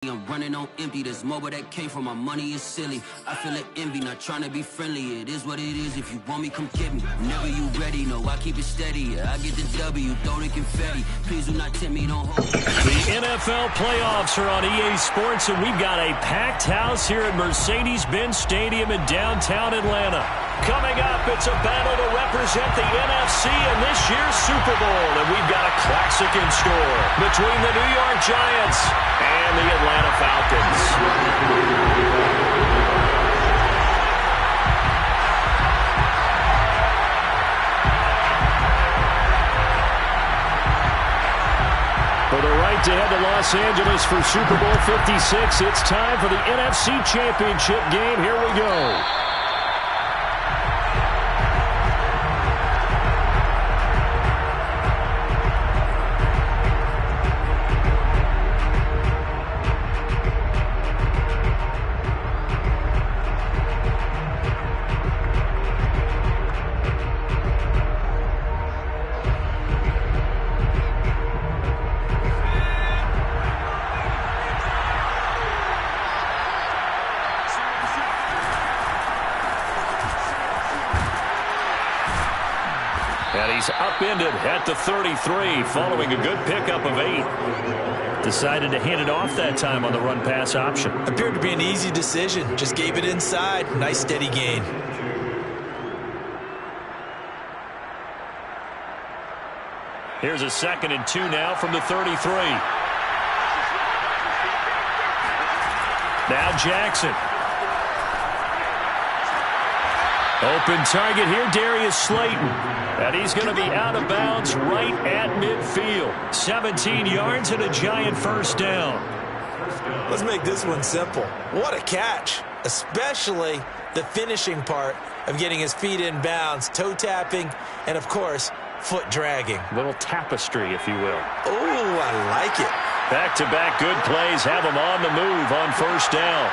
I'm running on empty. This mobile that came from my money is silly. I feel it envy, not trying to be friendly. It is what it is. If you want me, come get me. Whenever you ready, no, I keep it steady. Yeah, I get the W, throw the confetti. Please do not tempt me, don't hold me. The NFL playoffs are on EA Sports, and we've got a packed house here at Mercedes-Benz Stadium in downtown Atlanta. Coming up, it's a battle to represent the NFC in this year's Super Bowl, and we've got a classic in store between the New York Giants and the Atlanta Falcons. For the right to head to Los Angeles for Super Bowl 56, it's time for the NFC Championship game. Here we go. And he's upended at the 33 following a good pickup of 8. Decided to hand it off that time on the run-pass option. Appeared to be an easy decision. Just gave it inside. Nice steady gain. Here's a 2nd and 2 now from the 33. Now Jackson. Open target here, Darius Slayton. And he's going to be out of bounds right at midfield. 17 yards and a giant first down. Let's make this one simple. What a catch, especially the finishing part of getting his feet in bounds, toe tapping, and, of course, foot dragging. Little tapestry, if you will. Oh, I like it. Back-to-back good plays have him on the move on first down.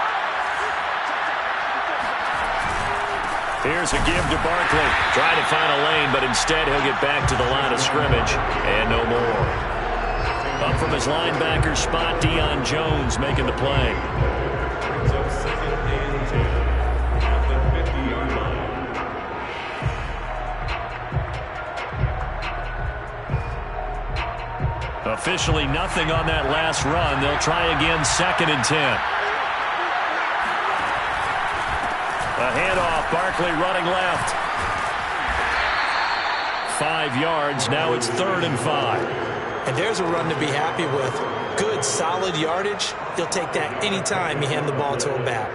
Here's a give to Barkley. Try to find a lane, but instead he'll get back to the line of scrimmage. And no more. Up from his linebacker spot, Deion Jones making the play. Officially nothing on that last run. They'll try again, 2nd and 10. A handoff, Barkley running left. 5 yards, now it's 3rd and 5. And there's a run to be happy with. Good, solid yardage. He'll take that anytime you hand the ball to a back.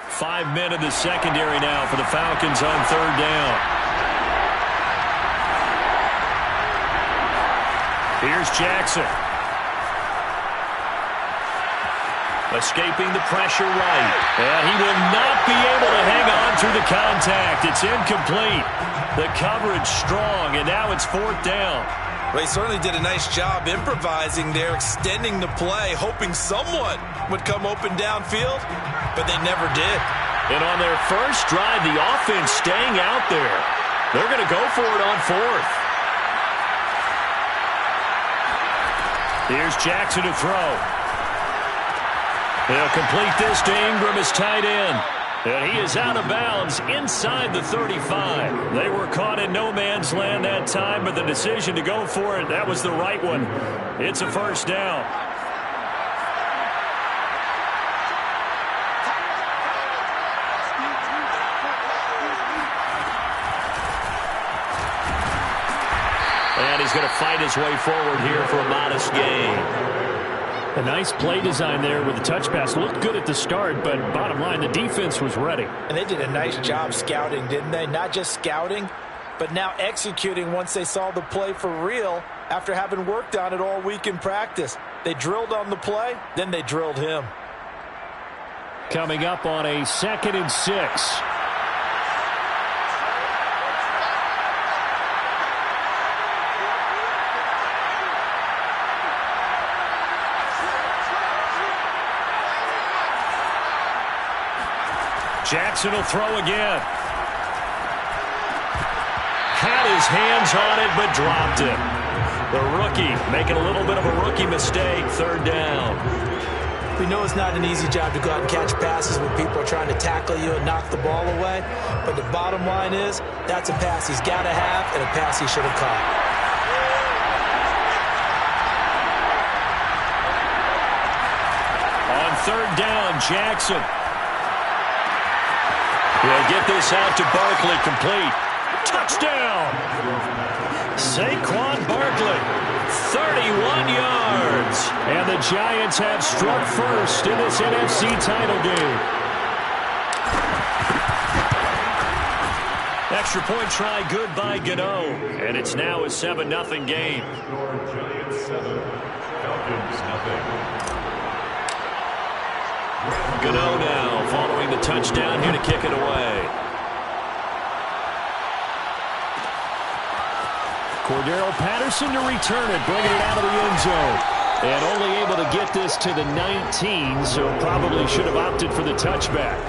Five men in the secondary now for the Falcons on 3rd down. Here's Jackson. Escaping the pressure right. And he will not be able to hang on through the contact. It's incomplete. The coverage strong, and now it's 4th down. Well, he certainly did a nice job improvising there, extending the play, hoping someone would come open downfield, but they never did. And on their first drive, the offense staying out there. They're going to go for it on 4th. Here's Jackson to throw. He'll complete this to Ingram as tight end. And he is out of bounds inside the 35. They were caught in no man's land that time, but the decision to go for it, that was the right one. It's a first down. And he's going to fight his way forward here for a modest gain. A nice play design there with the touch pass. Looked good at the start, but bottom line, the defense was ready. And they did a nice job scouting, didn't they? Not just scouting, but now executing once they saw the play for real after having worked on it all week in practice. They drilled on the play, then they drilled him. Coming up on a 2nd and 6. Jackson will throw again. Had Got his hands on it, but dropped it. The rookie making a little bit of a rookie mistake, third down. We know it's not an easy job to go out and catch passes when people are trying to tackle you and knock the ball away. But the bottom line is, that's a pass he's got to have and a pass he should have caught. On third down, Jackson. He'll get this out to Barkley, complete. Touchdown! Saquon Barkley, 31 yards. And the Giants have struck first in this NFC title game. Extra point try good by Gano. And it's now a 7-0 game. Giants 7, Falcons 0. Gano now following the touchdown here to kick it away. Cordero Patterson to return it, bringing it out of the end zone. And only able to get this to the 19, so probably should have opted for the touchback.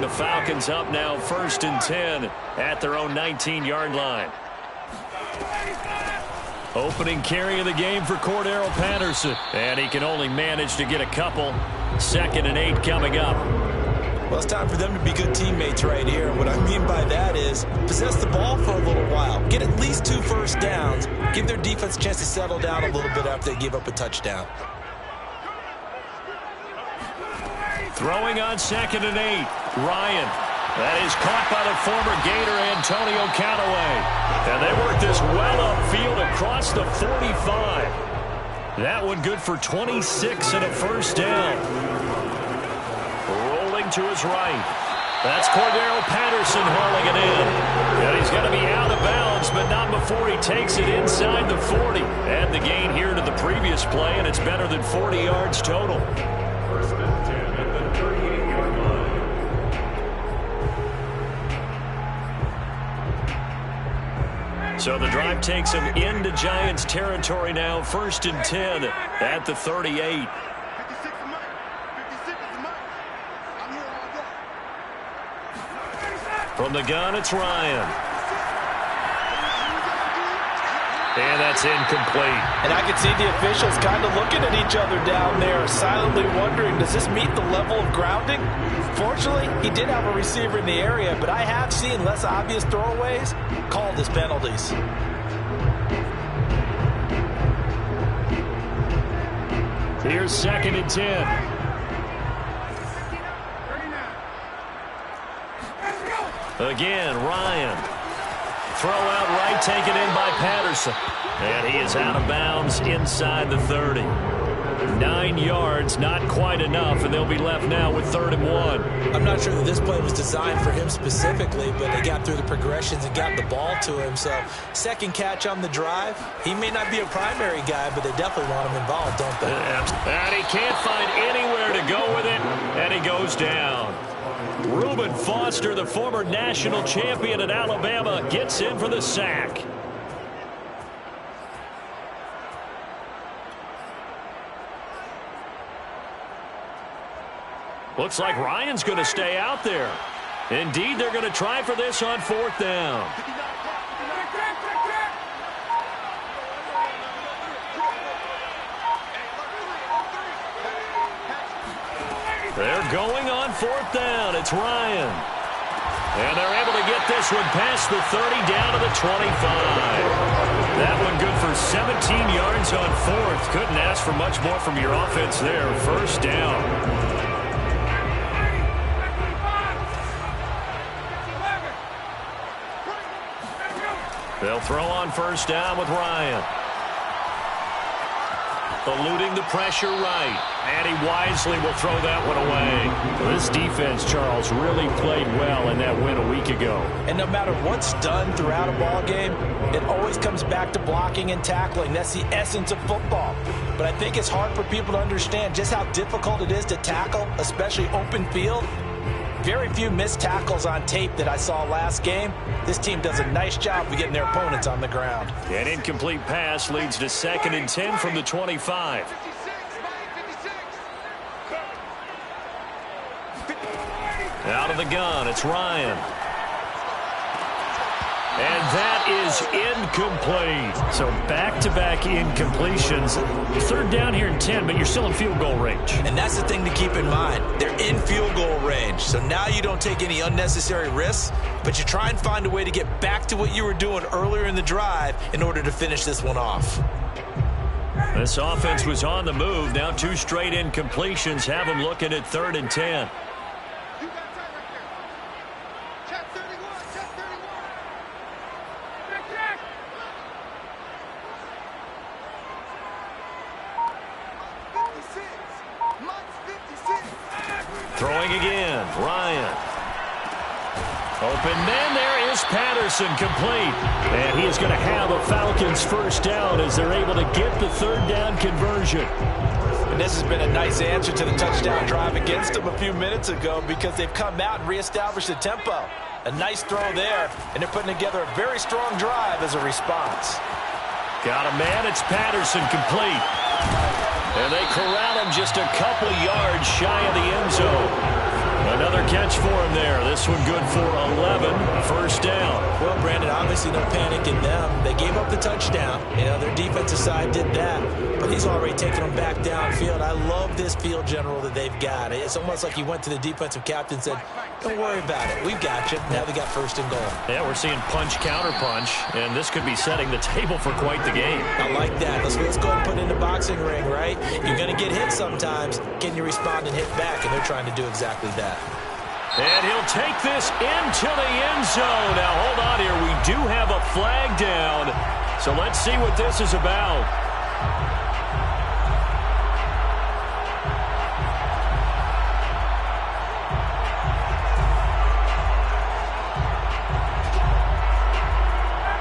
Falcons up now 1st and 10 at their own 19-yard line. Opening carry of the game for Cordero Patterson. And he can only manage to get a couple. 2nd and 8 coming up. Well, it's time for them to be good teammates right here. What I mean by that is possess the ball for a little while. Get at least 2 first downs. Give their defense a chance to settle down a little bit after they give up a touchdown. Throwing on 2nd and 8. Ryan. That is caught by the former Gator Antonio Callaway. And they work this well upfield across the 45. That one good for 26 and a first down. Rolling to his right. That's Cordero Patterson hauling it in. And he's going to be out of bounds, but not before he takes it inside the 40. Add the gain here to the previous play, and it's better than 40 yards total. 1st and 10 at the 38-yard line. So the drive takes him into Giants territory now. 1st and 10 at the 38. From the gun, it's Ryan. And that's incomplete. And I can see the officials kind of looking at each other down there, silently wondering, does this meet the level of grounding? Fortunately, he did have a receiver in the area, but I have seen less obvious throwaways called as penalties. Here's 2nd and 10. Again, Ryan. Throw out right, taken in by Patterson. And he is out of bounds inside the 30. 9 yards, not quite enough, and they'll be left now with 3rd and 1. I'm not sure that this play was designed for him specifically, but they got through the progressions and got the ball to him. So, second catch on the drive. He may not be a primary guy, but they definitely want him involved, don't they? And he can't find anywhere to go with it, and he goes down. Reuben Foster, the former national champion at Alabama, gets in for the sack. Looks like Ryan's going to stay out there. Indeed, they're going to try for this on 4th down. They're going on 4th down. It's Ryan. And they're able to get this one past the 30 down to the 25. That one good for 17 yards on 4th. Couldn't ask for much more from your offense there. 1st down. They'll throw on 1st down with Ryan. Eluding the pressure right. And he wisely will throw that one away. Well, this defense, Charles, really played well in that win a week ago. And no matter what's done throughout a ball game, it always comes back to blocking and tackling. That's the essence of football. But I think it's hard for people to understand just how difficult it is to tackle, especially open field. Very few missed tackles on tape that I saw last game. This team does a nice job of getting their opponents on the ground. An incomplete pass leads to 2nd and 10 from the 25. Out of the gun, it's Ryan. And that is incomplete. So back-to-back incompletions. 3rd down here in 10, but you're still in field goal range. And that's the thing to keep in mind. They're in field goal range. So now you don't take any unnecessary risks, but you try and find a way to get back to what you were doing earlier in the drive in order to finish this one off. This offense was on the move. Now 2 straight incompletions have them looking at 3rd and 10. Throwing again, Ryan. Open man, there is Patterson, complete. And he is going to have a Falcons first down as they're able to get the 3rd down conversion. And this has been a nice answer to the touchdown drive against them a few minutes ago because they've come out and reestablished the tempo. A nice throw there, and they're putting together a very strong drive as a response. Got a man, it's Patterson, complete. And they corral him just a couple yards shy of the end zone. Another catch for him there. This one good for 11. First down. Well, Brandon, obviously no panic in them. They gave up the touchdown. You know, their defensive side did that. But he's already taken them back downfield. I love this field general that they've got. It's almost like he went to the defensive captain and said, don't worry about it. We've got you. Now they got 1st and goal. Yeah, we're seeing punch, counter punch. And this could be setting the table for quite the game. I like that. Let's go ahead and put it in the boxing ring, right? You're going to get hit sometimes. Can you respond and hit back? And they're trying to do exactly that. And he'll take this into the end zone. Now, hold on here. We do have a flag down. So let's see what this is about.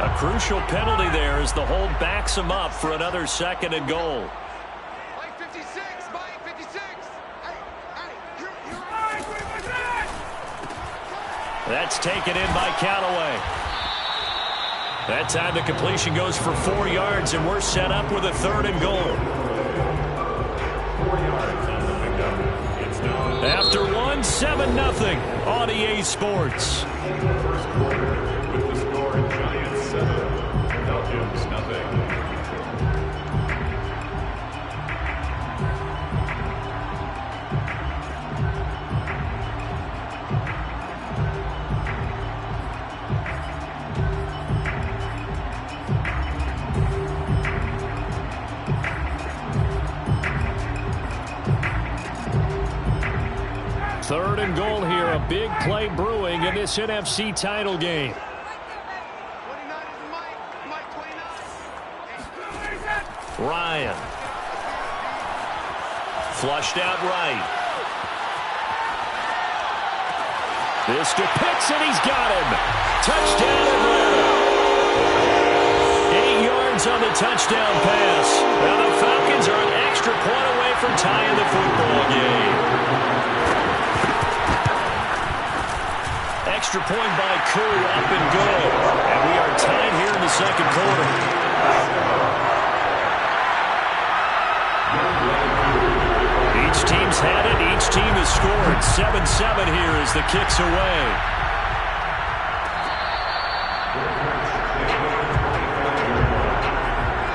A crucial penalty there as the hold backs him up for another 2nd and goal. That's taken in by Callaway. That time the completion goes for 4 yards, and we're set up with a 3rd and goal. 4 yards on the pickup. It's now After 1, 7-0 on EA Sports. first quarter with the score Giants 7, Falcons nothing. Third and goal here, a big play brewing in this NFC title game. Ryan. Flushed out right. This to Pitts, and he's got him. Touchdown Atlanta. 8 yards on the touchdown pass. Now the Falcons are an extra point away from tying the football game. Extra point by Koo, up and good. And we are tied here in the 2nd quarter. Each team's had it. Each team has scored. 7-7 here as the kick's away.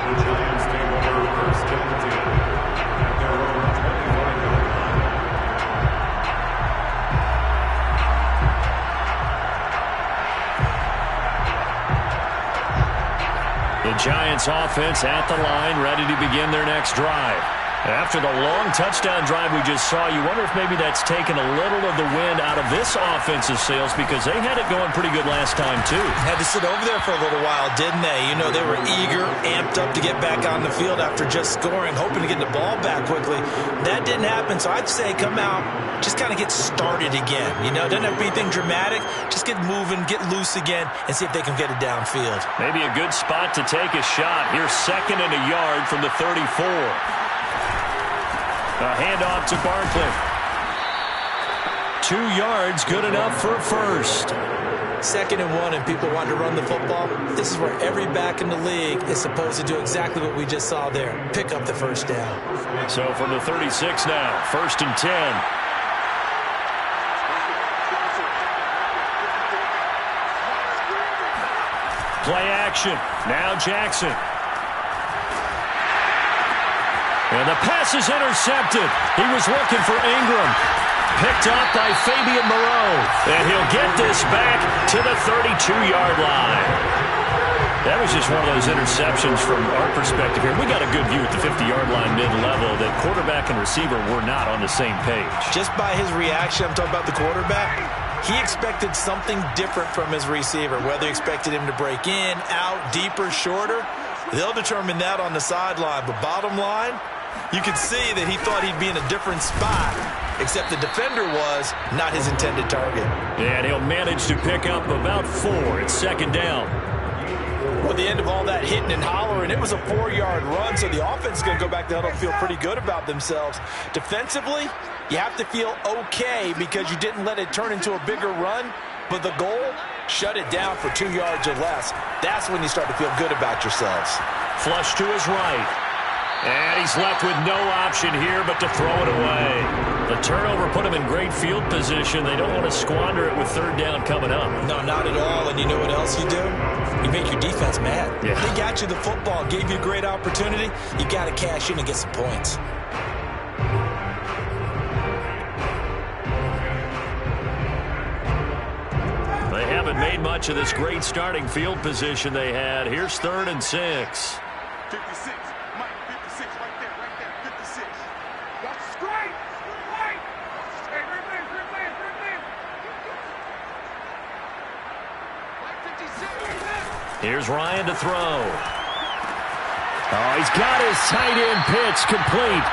The Giants take over 1st and 10 at their own 25-yard line. The Giants offense at the line, ready to begin their next drive. After the long touchdown drive we just saw, you wonder if maybe that's taken a little of the wind out of this offensive sails because they had it going pretty good last time, too. Had to sit over there for a little while, didn't they? You know, they were eager, amped up to get back on the field after just scoring, hoping to get the ball back quickly. That didn't happen, so I'd say come out, just kind of get started again. You know, doesn't have to be anything dramatic. Just get moving, get loose again, and see if they can get it downfield. Maybe a good spot to take a shot. Here's 2nd and a yard from the 34. A handoff to Barkley. 2 yards, good enough for first. 2nd and 1, and people want to run the football. This is where every back in the league is supposed to do exactly what we just saw there. Pick up the first down. So from the 36 now, 1st and 10. Play action. Now Jackson. And the pass is intercepted. He was looking for Ingram. Picked up by Fabian Moreau. And he'll get this back to the 32-yard line. That was just one of those interceptions from our perspective here. We got a good view at the 50-yard line mid-level that quarterback and receiver were not on the same page. Just by his reaction, I'm talking about the quarterback, he expected something different from his receiver, whether he expected him to break in, out, deeper, shorter. They'll determine that on the sideline. But bottom line, you can see that he thought he'd be in a different spot, except the defender was not his intended target. And he'll manage to pick up about 4. It's 2nd down. Well, the end of all that hitting and hollering, it was a 4-yard run, so the offense is going to go back to huddle and feel pretty good about themselves. Defensively, you have to feel okay because you didn't let it turn into a bigger run, but the goal, shut it down for 2 yards or less. That's when you start to feel good about yourselves. Flush to his right. And he's left with no option here but to throw it away. The turnover put him in great field position. They don't want to squander it with 3rd down coming up. No, not at all. And you know what else you do? You make your defense mad. Yeah. They got you the football, gave you a great opportunity. You got to cash in and get some points. They haven't made much of this great starting field position they had. Here's 3rd and 6. 56. Mike, 56 right there, 56. That's straight. Right. Hey, replay. Here's Ryan to throw. Oh, he's got his tight end pitch complete.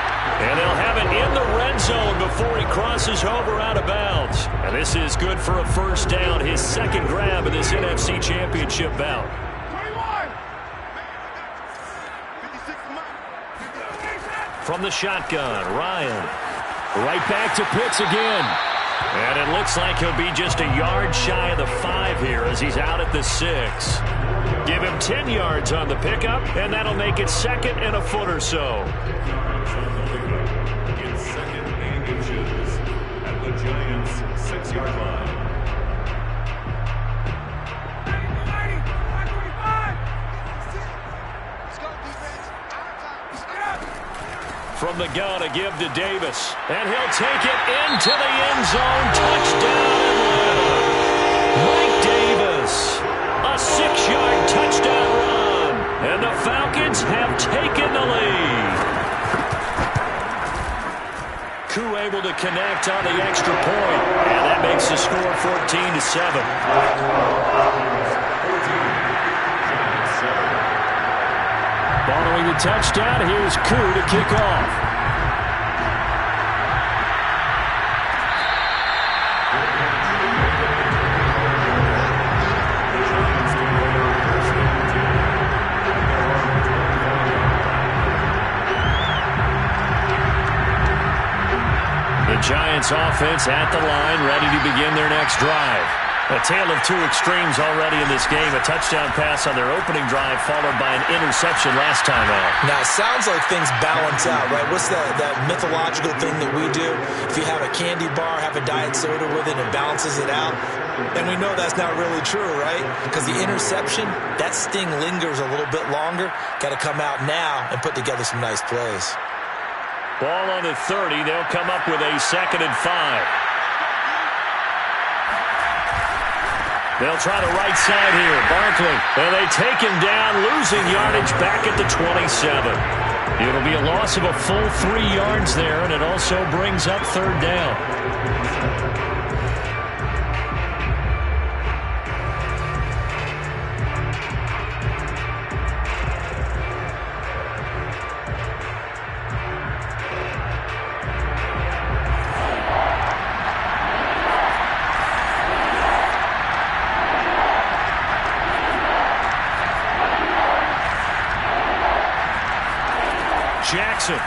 And they'll have it in the red zone before he crosses over out of bounds. And this is good for a 1st down, his 2nd grab in this NFC Championship bout. 21. From the shotgun, Ryan. Right back to Pitts again. And it looks like he'll be just a yard shy of the 5 here as he's out at the 6. Give him 10 yards on the pickup, and that'll make it 2nd and a foot or so. In 2nd and inches at the Giants' 6-yard line. From the gun, a give to Davis. And he'll take it into the end zone. Touchdown, Atlanta. Mike Davis. A 6-yard touchdown run. And the Falcons have taken the lead. Koo able to connect on the extra point. And that makes the score 14-7. Following the touchdown, here's Koo to kick off. The Giants offense at the line, ready to begin their next drive. A tale of 2 extremes already in this game. A touchdown pass on their opening drive followed by an interception last time out. Now, it sounds like things balance out, right? What's that mythological thing that we do? If you have a candy bar, have a diet soda with it, it balances it out. And we know that's not really true, right? Because the interception, that sting lingers a little bit longer. Got to come out now and put together some nice plays. Ball on the 30. They'll come up with a 2nd and 5. They'll try the right side here. Barkley. And they take him down, losing yardage back at the 27. It'll be a loss of a full 3 yards there, and it also brings up third down. Jackson.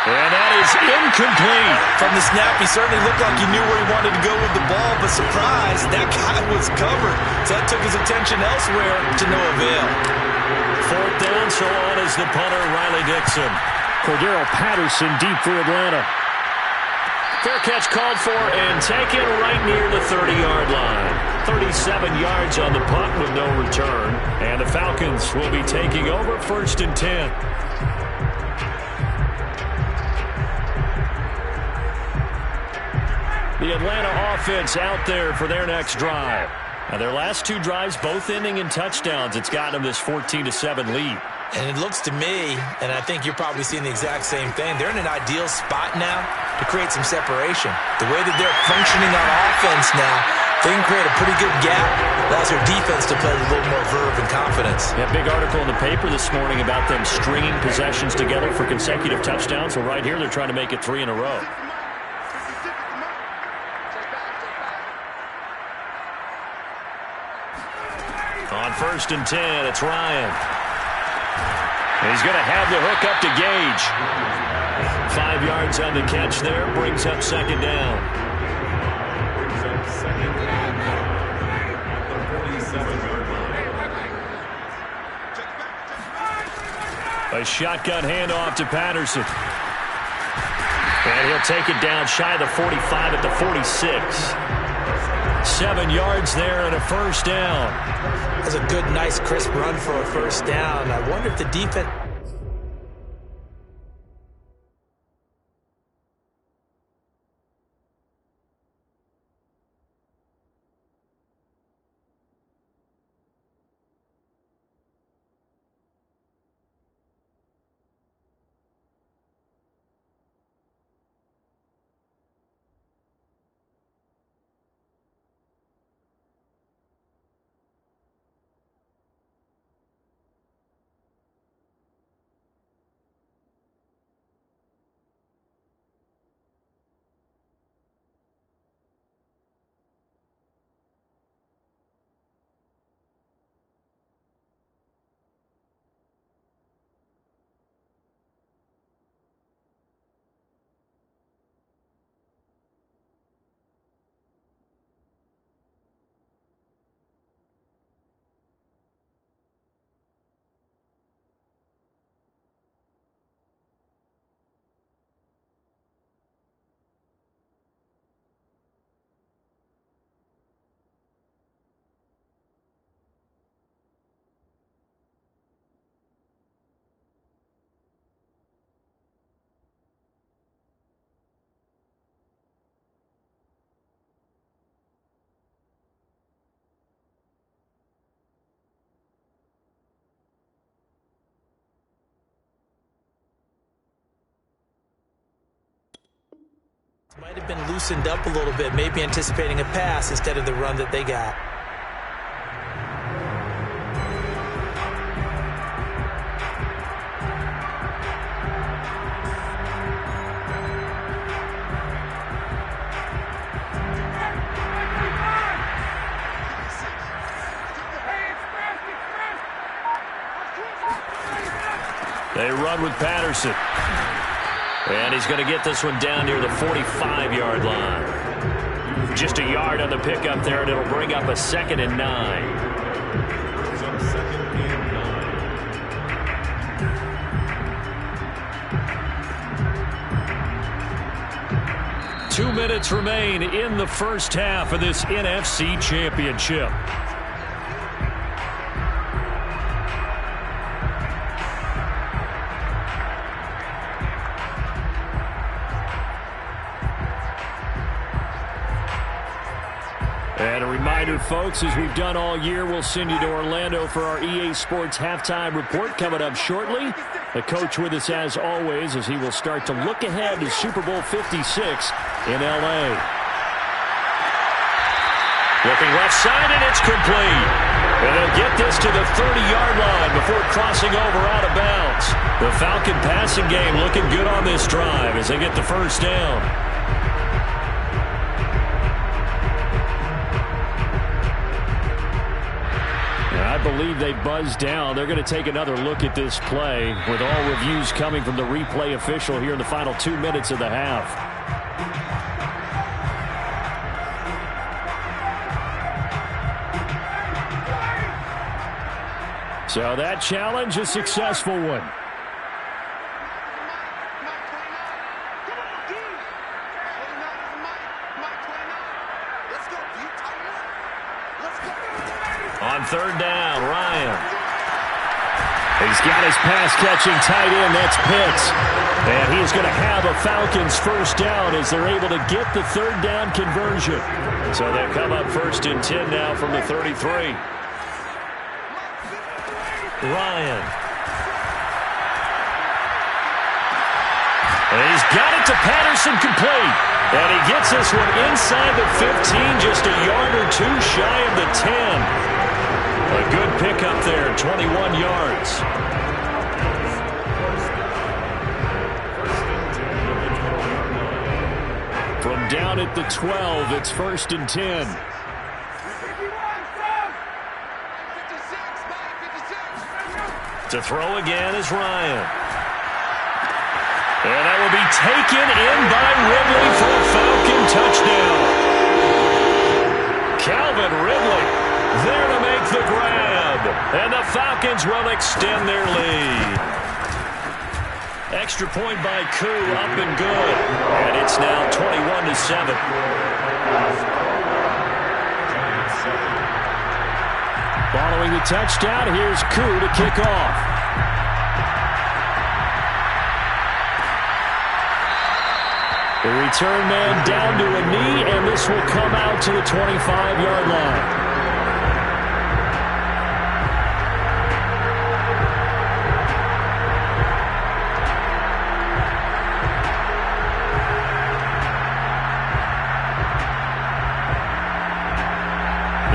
And that is incomplete. From the snap, he certainly looked like he knew where he wanted to go with the ball, but surprise, that guy was covered. So that took his attention elsewhere to no avail. Fourth down, so on is the punter, Riley Dixon. Cordero Patterson deep for Atlanta. Fair catch called for and taken right near the 30-yard line. 37 yards on the punt with no return. And the Falcons will be taking over 1st and 10. The Atlanta offense out there for their next drive. Now their last 2 drives both ending in touchdowns. It's gotten them this 14-7 lead. And it looks to me, and I think you're probably seeing the exact same thing, they're in an ideal spot now to create some separation. The way that they're functioning on offense now, they can create a pretty good gap. Allows their defense to play with a little more verve and confidence. Yeah, big article in the paper this morning about them stringing possessions together for consecutive touchdowns. Well, right here, they're trying to make it 3 in a row. On 1st and 10, it's Ryan. He's going to have the hook up to Gage. 5 yards on the catch there, brings up 2nd down. A shotgun handoff to Patterson. And he'll take it down shy of the 45 at the 46. 7 yards there and a 1st down. That's a good, nice, crisp run for a 1st down. I wonder if the defense... Might have been loosened up a little bit, maybe anticipating a pass instead of the run that they got. They run with Patterson. And he's going to get this one down near the 45-yard line. Just a yard on the pickup there, and it'll bring up a 2nd and 9. Two minutes remain in the first half of this NFC Championship. And a reminder, folks, as we've done all year, we'll send you to Orlando for our EA Sports halftime report coming up shortly. The coach with us as always as he will start to look ahead to Super Bowl 56 in L.A. Looking left side, and it's complete. And they'll get this to the 30-yard line before crossing over out of bounds. The Falcon passing game looking good on this drive as they get the first down. I believe they buzzed down. They're going to take another look at this play with all reviews coming from the replay official here in the final 2 minutes of the half. So that challenge, a successful one. On third down, Ryan. He's got his pass-catching tight end. That's Pitts. And he's going to have a Falcons first down as they're able to get the third down conversion. So they come up first and 10 now from the 33. Ryan. And he's got it to Patterson complete. And he gets this one inside the 15, just a yard or two shy of the 10. A good pickup there, 21 yards. From down at the 12, it's first and 10. To throw again is Ryan. And that will be taken in by Ridley for a Falcon touchdown. Calvin Ridley there to make the grab. And the Falcons will extend their lead. Extra point by Koo, up and good. And it's now 21-7. Following the touchdown, here's Koo to kick off. The return man down to a knee, and this will come out to the 25-yard line.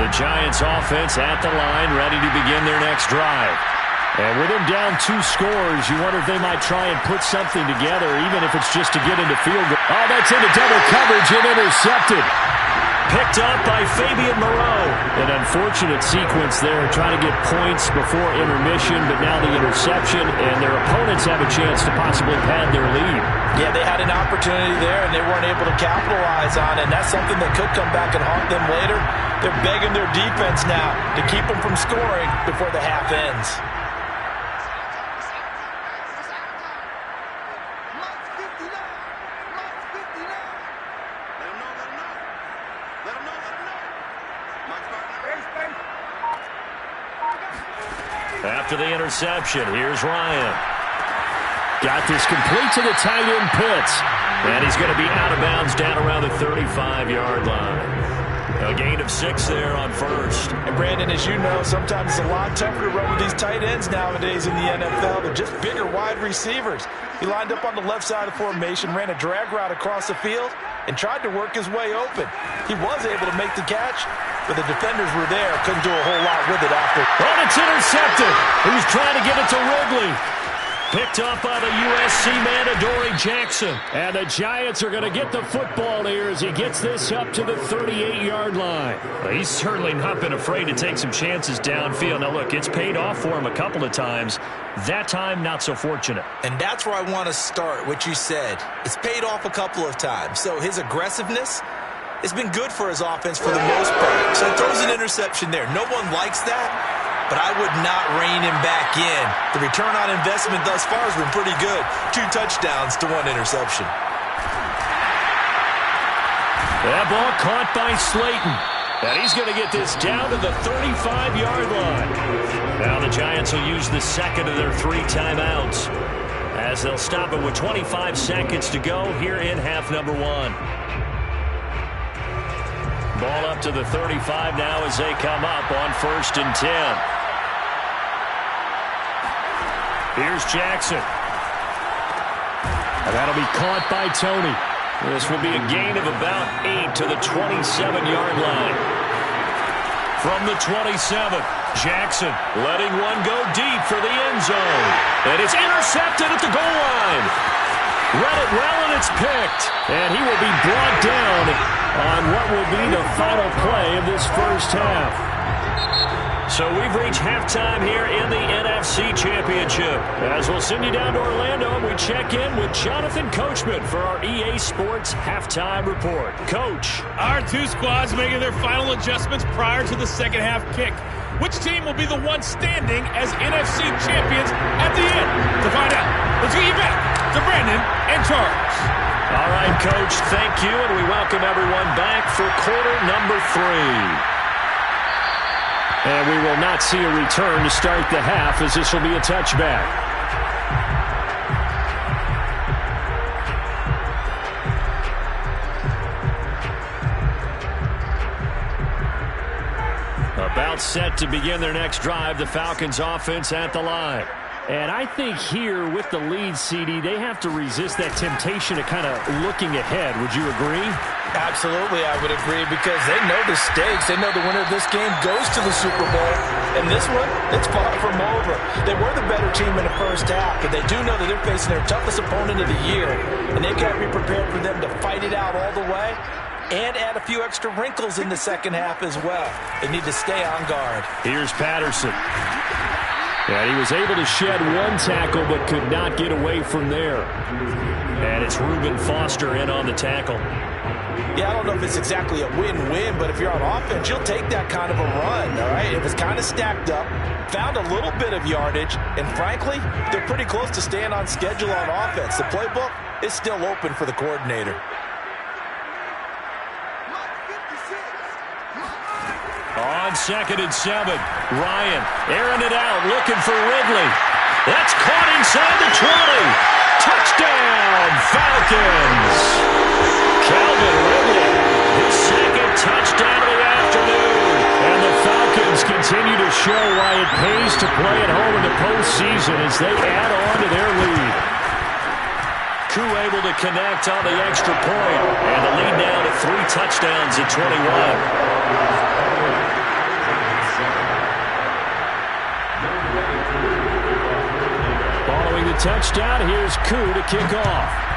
The Giants offense at the line, ready to begin their next drive. And with them down 2 scores, you wonder if they might try and put something together, even if it's just to get into field goal. Oh, that's into double coverage and intercepted. Picked up by Fabian Moreau. An unfortunate sequence there, trying to get points before intermission, but now the interception, and their opponents have a chance to possibly pad their lead. Yeah, they had an opportunity there, and they weren't able to capitalize on it, and that's something that could come back and haunt them later. They're begging their defense now to keep them from scoring before the half ends. After the interception, here's Ryan. Got this complete to the tight end, Pitts. And he's going to be out of bounds down around the 35-yard line. A gain of 6 there on first. And Brandon, as you know, sometimes it's a lot tougher to run with these tight ends nowadays in the NFL. They're just bigger wide receivers. He lined up on the left side of the formation, ran a drag route across the field, and tried to work his way open. He was able to make the catch, but the defenders were there. Couldn't do a whole lot with it after. And it's intercepted. He's trying to get it to Ridley. Picked up by the USC man, Adoree Jackson. And the Giants are going to get the football here as he gets this up to the 38-yard line. Well, he's certainly not been afraid to take some chances downfield. Now, look, it's paid off for him a couple of times. That time, not so fortunate. And that's where I want to start, what you said. It's paid off a couple of times. So his aggressiveness has been good for his offense for the most part. So he throws an interception there. No one likes that. But I would not rein him back in. The return on investment thus far has been pretty good. 2 touchdowns to 1 interception. That ball caught by Slayton. And he's going to get this down to the 35-yard line. Now the Giants will use the second of their 3 timeouts as they'll stop it with 25 seconds to go here in half number 1. Ball up to the 35 now as they come up on 1st and 10. Here's Jackson. And that'll be caught by Tony. This will be a gain of about 8 to the 27-yard line. From the 27, Jackson letting one go deep for the end zone. And it's intercepted at the goal line. Read it well, and it's picked. And he will be brought down on what will be the final play of this first half. So we've reached halftime here in the NFC Championship. As we'll send you down to Orlando, and we check in with Jonathan Coachman for our EA Sports Halftime Report. Coach. Our two squads making their final adjustments prior to the second half kick. Which team will be the one standing as NFC champions at the end? To find out, let's get you back to Brandon and Charles. All right, Coach, thank you, and we welcome everyone back for quarter number 3. And we will not see a return to start the half, as this will be a touchback. About set to begin their next drive, the Falcons offense at the line. And I think here with the lead, CD, they have to resist that temptation of kind of looking ahead. Would you agree? Absolutely, I would agree, because they know the stakes. They know the winner of this game goes to the Super Bowl. And this one, it's far from over. They were the better team in the first half, but they do know that they're facing their toughest opponent of the year. And they've got to be prepared for them to fight it out all the way and add a few extra wrinkles in the second half as well. They need to stay on guard. Here's Patterson. And he was able to shed one tackle but could not get away from there. And it's Reuben Foster in on the tackle. Yeah, I don't know if it's exactly a win-win, but if you're on offense, you'll take that kind of a run, all right? It was kind of stacked up, found a little bit of yardage, and frankly, they're pretty close to staying on schedule on offense. The playbook is still open for the coordinator. On 2nd and 7, Ryan airing it out, looking for Ridley. That's caught inside the 20. Touchdown, Falcons. Calvin Ridley, his second touchdown of the afternoon. And the Falcons continue to show why it pays to play at home in the postseason as they add on to their lead. Koo able to connect on the extra point. And the lead now to 3 touchdowns at 21. Following the touchdown, here's Koo to kick off.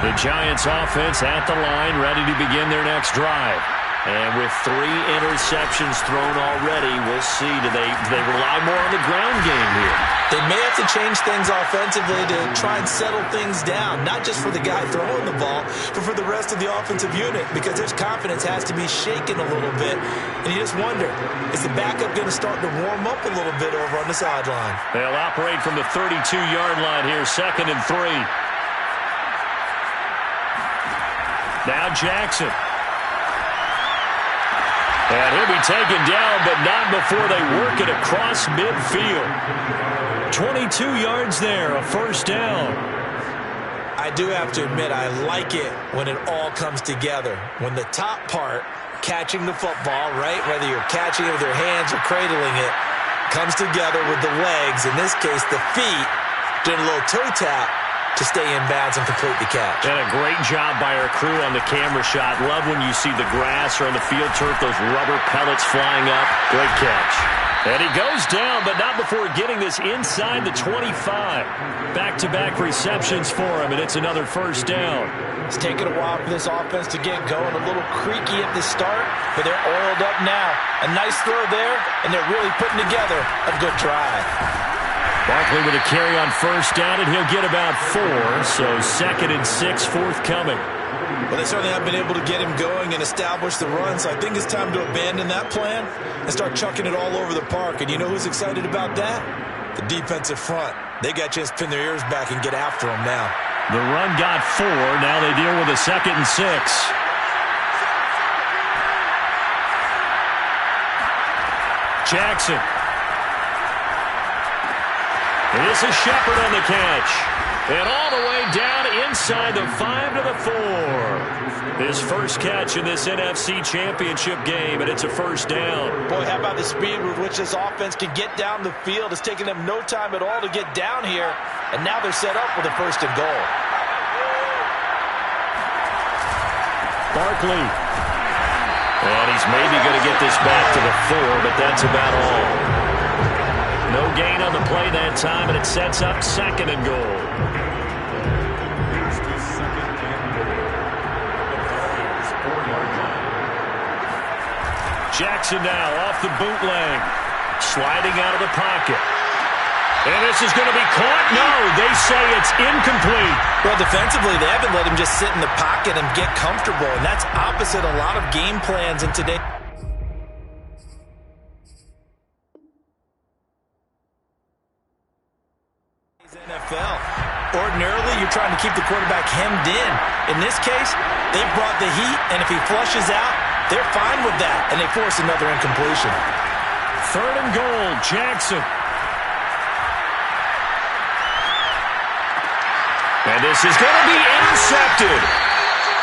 The Giants offense at the line, ready to begin their next drive. And with 3 interceptions thrown already, we'll see. Do they rely more on the ground game here? They may have to change things offensively to try and settle things down, not just for the guy throwing the ball, but for the rest of the offensive unit, because their confidence has to be shaken a little bit. And you just wonder, is the backup going to start to warm up a little bit over on the sideline? They'll operate from the 32-yard line here, 2nd and 3. Now Jackson. And he'll be taken down, but not before they work it across midfield. 22 yards there, a first down. I do have to admit, I like it when it all comes together. When the top part, catching the football, right, whether you're catching it with your hands or cradling it, comes together with the legs, in this case the feet, doing a little toe tap to stay in bounds and complete the catch. And a great job by our crew on the camera shot. Love when you see the grass or on the field turf, those rubber pellets flying up. Great catch. And he goes down, but not before getting this inside the 25. Back-to-back receptions for him, and it's another first down. It's taken a while for this offense to get going. A little creaky at the start, but they're oiled up now. A nice throw there, and they're really putting together a good drive. Barkley with a carry on first down, and he'll get about 4. So 2nd and 6 forthcoming. Well, they certainly have been able to get him going and establish the run, so I think it's time to abandon that plan and start chucking it all over the park. And you know who's excited about that? The defensive front. They got a chance to pin their ears back and get after him now. The run got 4. Now they deal with a 2nd and 6. Jackson. And this is Shepard on the catch. And all the way down inside the 5 to the 4. His first catch in this NFC Championship game, and it's a first down. Boy, how about the speed with which this offense can get down the field? It's taken them no time at all to get down here, and now they're set up with a 1st and goal. Barkley. And he's maybe going to get this back to the 4, but that's about all. No gain on the play that time, and it sets up 2nd and goal. Jackson now off the bootleg. Sliding out of the pocket. And this is going to be caught. No, they say it's incomplete. Well, defensively, they haven't let him just sit in the pocket and get comfortable, and that's opposite a lot of game plans in today's NFL. Ordinarily, you're trying to keep the quarterback hemmed in. In this case, they've brought the heat, and if he flushes out, they're fine with that, and they force another incompletion. 3rd and goal, Jackson. And this is going to be intercepted.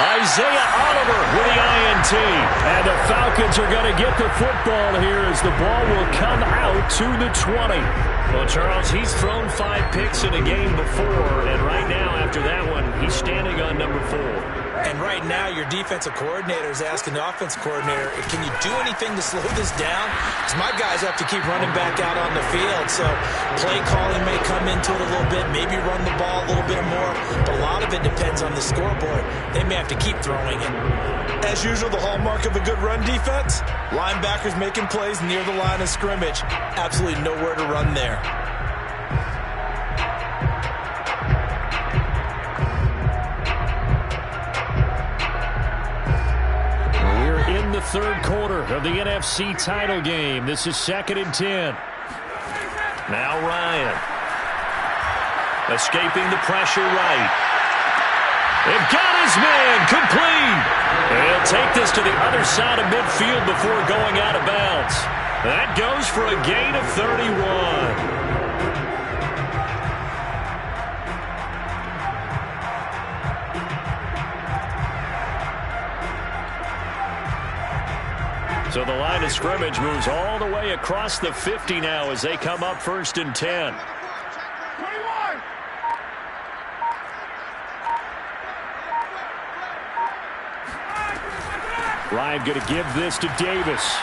Isaiah Oliver with the INT. And the Falcons are going to get the football here as the ball will come out to the 20. Well, Charles, he's thrown 5 picks in a game before, and right now, after that one, he's standing on number 4. And right now, your defensive coordinator is asking the offensive coordinator, can you do anything to slow this down? Because my guys have to keep running back out on the field. So play calling may come into it a little bit, maybe run the ball a little bit more. But a lot of it depends on the scoreboard. They may have to keep throwing it. As usual, the hallmark of a good run defense, linebackers making plays near the line of scrimmage. Absolutely nowhere to run there. The 3rd quarter of the NFC title game. This is 2nd and 10. Now Ryan. Escaping the pressure right. They've got his man complete. And he'll take this to the other side of midfield before going out of bounds. That goes for a gain of 31. So the line of scrimmage moves all the way across the 50 now as they come up 1st and 10. 21. Ryan going to give this to Davis.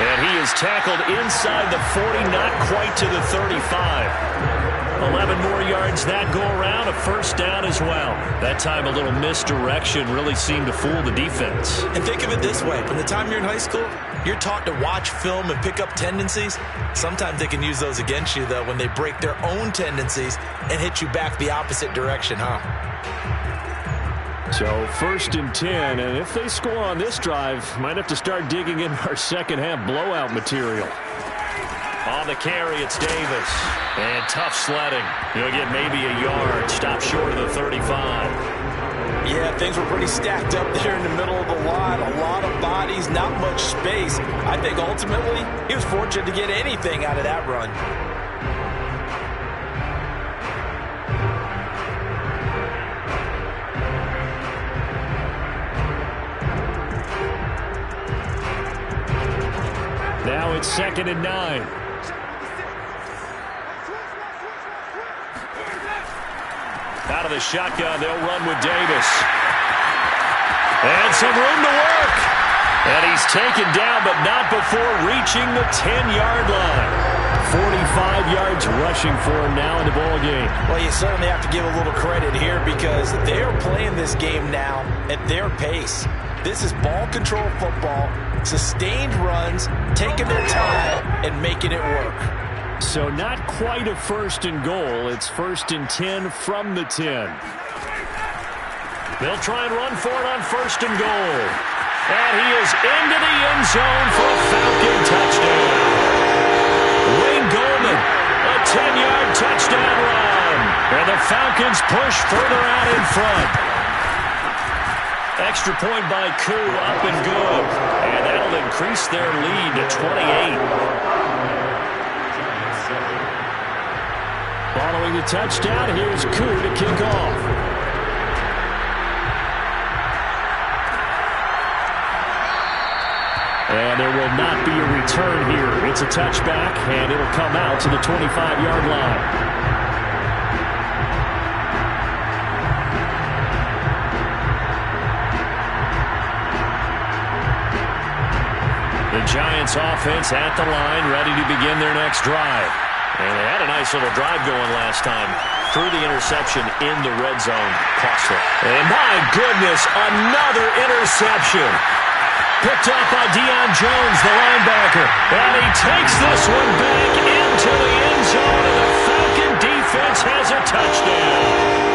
And he is tackled inside the 40, not quite to the 35. 11 more yards that go around, a 1st down as well. That time a little misdirection really seemed to fool the defense. And think of it this way. From the time you're in high school, you're taught to watch film and pick up tendencies. Sometimes they can use those against you, though, when they break their own tendencies and hit you back the opposite direction, huh? So 1st and 10, and if they score on this drive, might have to start digging in our second half blowout material. On the carry, it's Davis. And tough sledding. He'll get maybe a yard. Stop short of the 35. Yeah, things were pretty stacked up there in the middle of the line. A lot of bodies, not much space. I think ultimately he was fortunate to get anything out of that run. Now it's 2nd and 9. Out of the shotgun, they'll run with Davis. And some room to work. And he's taken down, but not before reaching the 10-yard line. 45 yards rushing for him now in the ball game. Well, you certainly have to give a little credit here because they are playing this game now at their pace. This is ball control football, sustained runs, taking their time, and making it work. So not quite a 1st and goal. It's 1st and 10 from the 10. They'll try and run for it on 1st and goal. And he is into the end zone for a Falcon touchdown. Wayne Goldman, a 10-yard touchdown run. And the Falcons Falcons push further out in front. Extra point by Koo, up and good. And that'll increase their lead to 28. Following the touchdown, here's Koo to kick off. And there will not be a return here. It's a touchback, and it'll come out to the 25-yard line. The Giants offense at the line, ready to begin their next drive. And they had a nice little drive going last time. Through the interception in the red zone. Costly. And my goodness, another interception. Picked up by Deion Jones, the linebacker. And he takes this one back into the end zone, and the Falcon defense has a touchdown.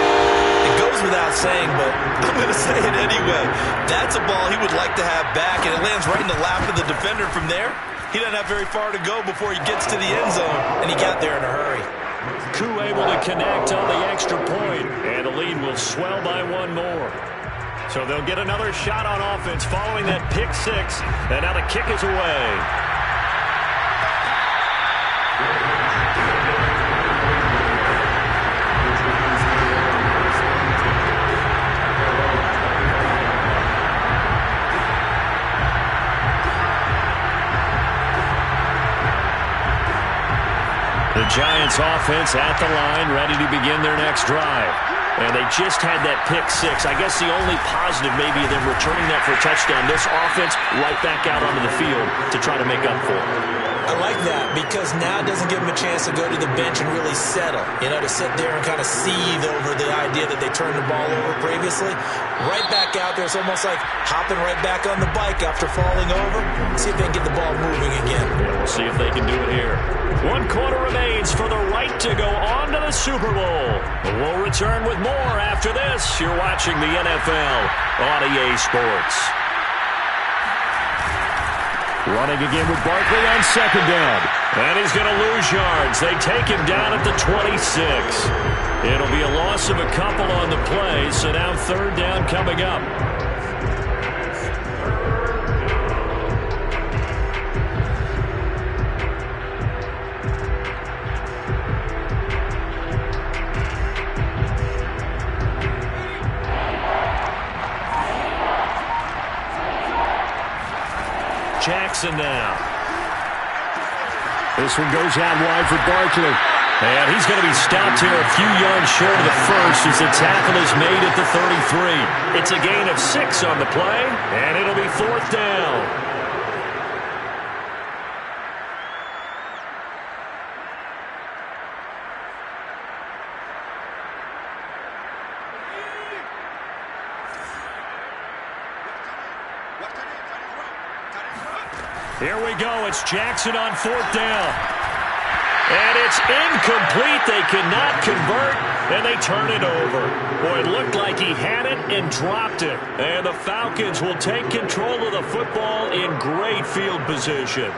It goes without saying, but I'm going to say it anyway. That's a ball he would like to have back, and it lands right in the lap of the defender from there. He doesn't have very far to go before he gets to the end zone, and he got there in a hurry. Koo able to connect on the extra point, and the lead will swell by one more. So they'll get another shot on offense following that pick six, and now the kick is away. The Giants offense at the line, ready to begin their next drive. And they just had that pick six. I guess the only positive maybe of them returning that for a touchdown. This offense right back out onto the field to try to make up for it. I like that because now it doesn't give them a chance to go to the bench and really settle. You know, to sit there and kind of seethe over the idea that they turned the ball over previously. Right back out there. It's almost like hopping right back on the bike after falling over. See if they can get the ball moving again. Yeah, we'll see if they can do it here. 1 quarter remains for the right to go on to the Super Bowl. We'll return with more after this. You're watching the NFL on EA Sports. Running again with Barkley on second down. And he's going to lose yards. They take him down at the 26. It'll be a loss of a couple on the play, so now third down coming up. Jackson now. This one goes out wide for Barkley. And he's going to be stopped here a few yards short of the first as the tackle is made at the 33. It's a gain of 6 on the play, and it'll be fourth down. Here we go. It's Jackson on fourth down. And it's incomplete. They cannot convert, and they turn it over. Boy, it looked like he had it and dropped it. And the Falcons will take control of the football in great field position.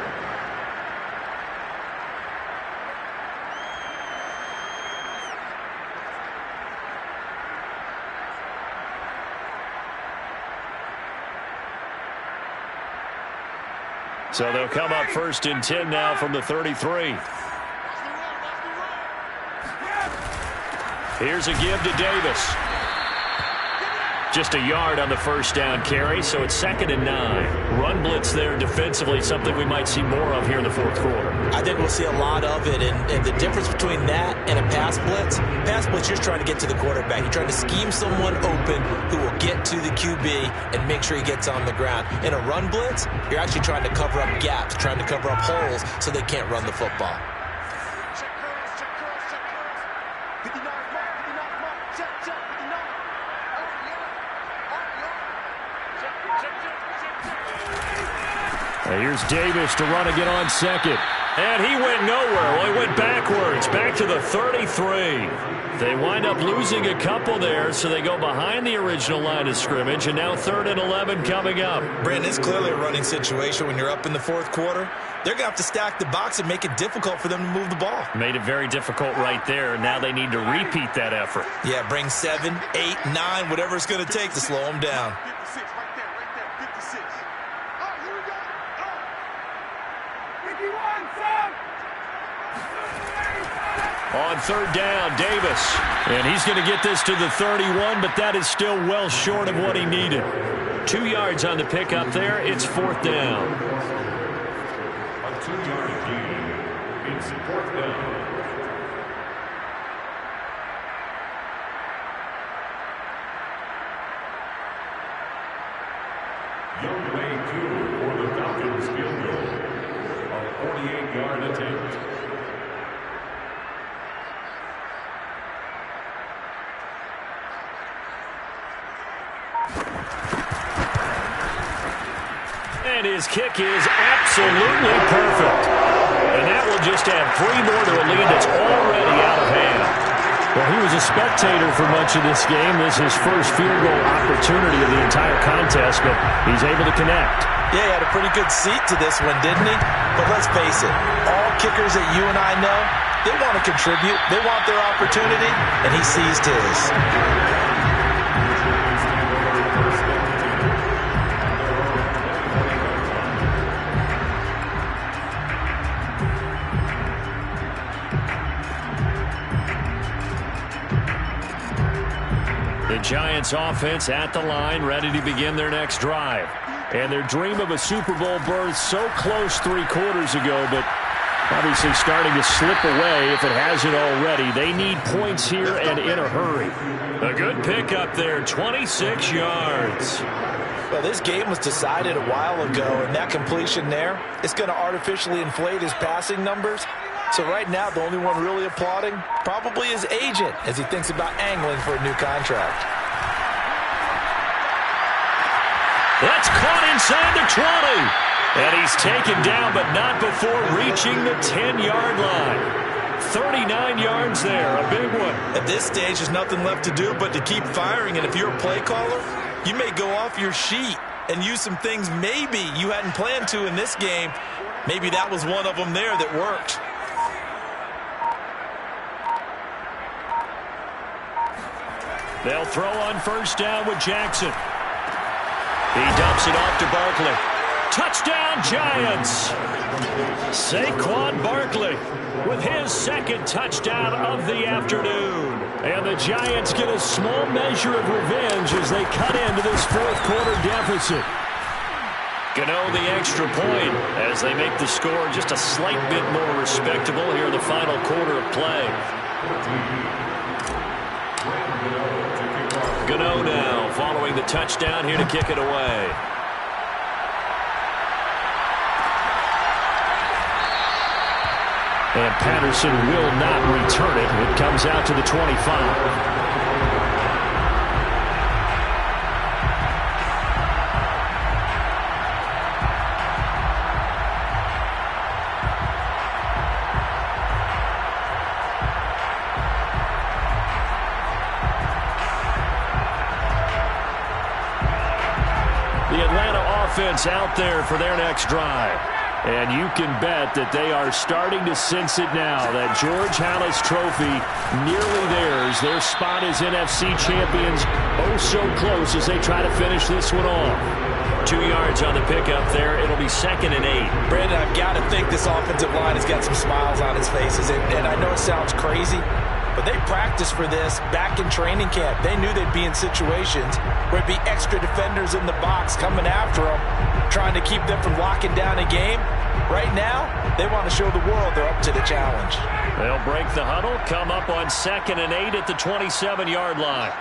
So they'll come up first and 10 now from the 33. Here's a give to Davis. Just a yard on the first down carry, so it's 2nd and 9. Run blitz there defensively, something we might see more of here in the fourth quarter. I think we'll see a lot of it, and the difference between that and a pass blitz, you're trying to get to the quarterback. You're trying to scheme someone open who will get to the QB and make sure he gets on the ground. In a run blitz, you're actually trying to cover up gaps, trying to cover up holes so they can't run the football. Here's Davis to run again on second. And he went nowhere. Well, he went backwards, back to the 33. They wind up losing a couple there, so they go behind the original line of scrimmage, and now 3rd and 11 coming up. Brandon, it's clearly a running situation when you're up in the fourth quarter. they're going to have to stack the box and make it difficult for them to move the ball. Made it very difficult right there. Now they need to repeat that effort. Yeah, bring 7, 8, 9, whatever it's going to take to slow them down. 56, right there, 56. All right, here we go. 51, son. On third down, Davis. And he's going to get this to the 31, but that is still well short of what he needed. 2 yards on the pickup there. It's fourth down. A 2-yard gain. It's fourth down. Young Way 2 for the Falcons field goal. A 48-yard attempt. And his kick is absolutely perfect. And that will just add 3 more to a lead that's already out of hand. Well, he was a spectator for much of this game. This is his first field goal opportunity of the entire contest, but he's able to connect. Yeah, he had a pretty good seat to this one, didn't he? But let's face it, all kickers that you and I know, they want to contribute. They want their opportunity, and he seized his. The Giants offense at the line, ready to begin their next drive. And their dream of a Super Bowl berth so close 3 quarters ago, but obviously starting to slip away if it hasn't already. They need points here and in a hurry. A good pickup there, 26 yards. Well, this game was decided a while ago, and that completion there, it's going to artificially inflate his passing numbers. So right now, the only one really applauding probably his agent as he thinks about angling for a new contract. That's caught inside the 20. And he's taken down, but not before reaching the 10-yard line. 39 yards there, a big one. At this stage, there's nothing left to do but to keep firing. And if you're a play caller, you may go off your sheet and use some things maybe you hadn't planned to in this game. Maybe that was one of them there that worked. They'll throw on first down with Jackson. He dumps it off to Barkley. Touchdown, Giants! Saquon Barkley with his second touchdown of the afternoon. And the Giants get a small measure of revenge as they cut into this fourth quarter deficit. Gano the extra point as they make the score just a slight bit more respectable here in the final quarter of play. Gano now following the touchdown here to kick it away. And Patterson will not return it. It comes out to the 25. Offense out there for their next drive. And you can bet that they are starting to sense it now. That George Halas trophy nearly theirs. Their spot as NFC champions oh so close as they try to finish this one off. 2 yards on the pickup there. It'll be 2nd and 8. Brandon, I've got to think this offensive line has got some smiles on its faces. And I know it sounds crazy, but they practiced for this back in training camp. They knew they'd be in situations where it'd be extra defenders in the box coming after them, trying to keep them from locking down a game. Right now, they want to show the world they're up to the challenge. They'll break the huddle, come up on 2nd and 8 at the 27-yard line.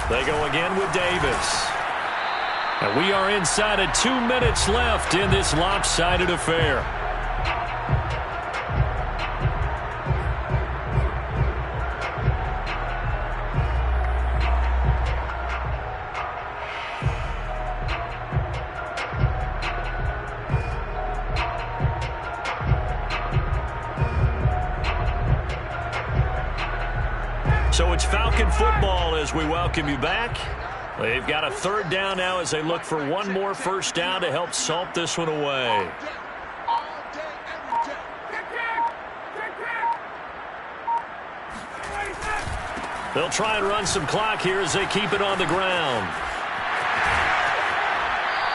They go again with Davis. And we are inside of 2 minutes left in this lopsided affair. So it's Falcon football as we welcome you back. They've got a third down now as they look for one more first down to help salt this one away. They'll try and run some clock here as they keep it on the ground.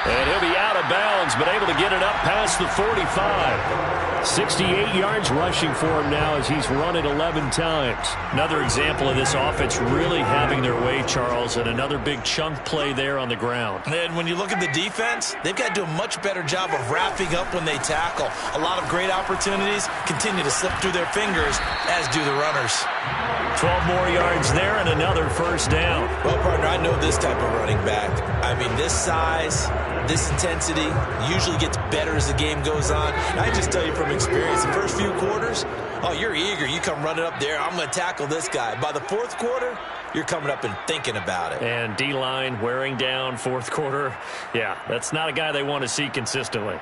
And he'll be out of bounds, but able to get it up past the 45. 68 yards rushing for him now as he's run it 11 times. Another example of this offense really having their way, Charles, and another big chunk play there on the ground. And when you look at the defense, they've got to do a much better job of wrapping up when they tackle. A lot of great opportunities continue to slip through their fingers, as do the runners. 12 more yards there and another first down. Well, partner, I know this type of running back. I mean, this size, this intensity usually gets better as the game goes on. And I just tell you from experience, the first few quarters, oh, you're eager. You come running up there, I'm going to tackle this guy. By the fourth quarter, you're coming up and thinking about it. And D-line wearing down fourth quarter. Yeah, that's not a guy they want to see consistently.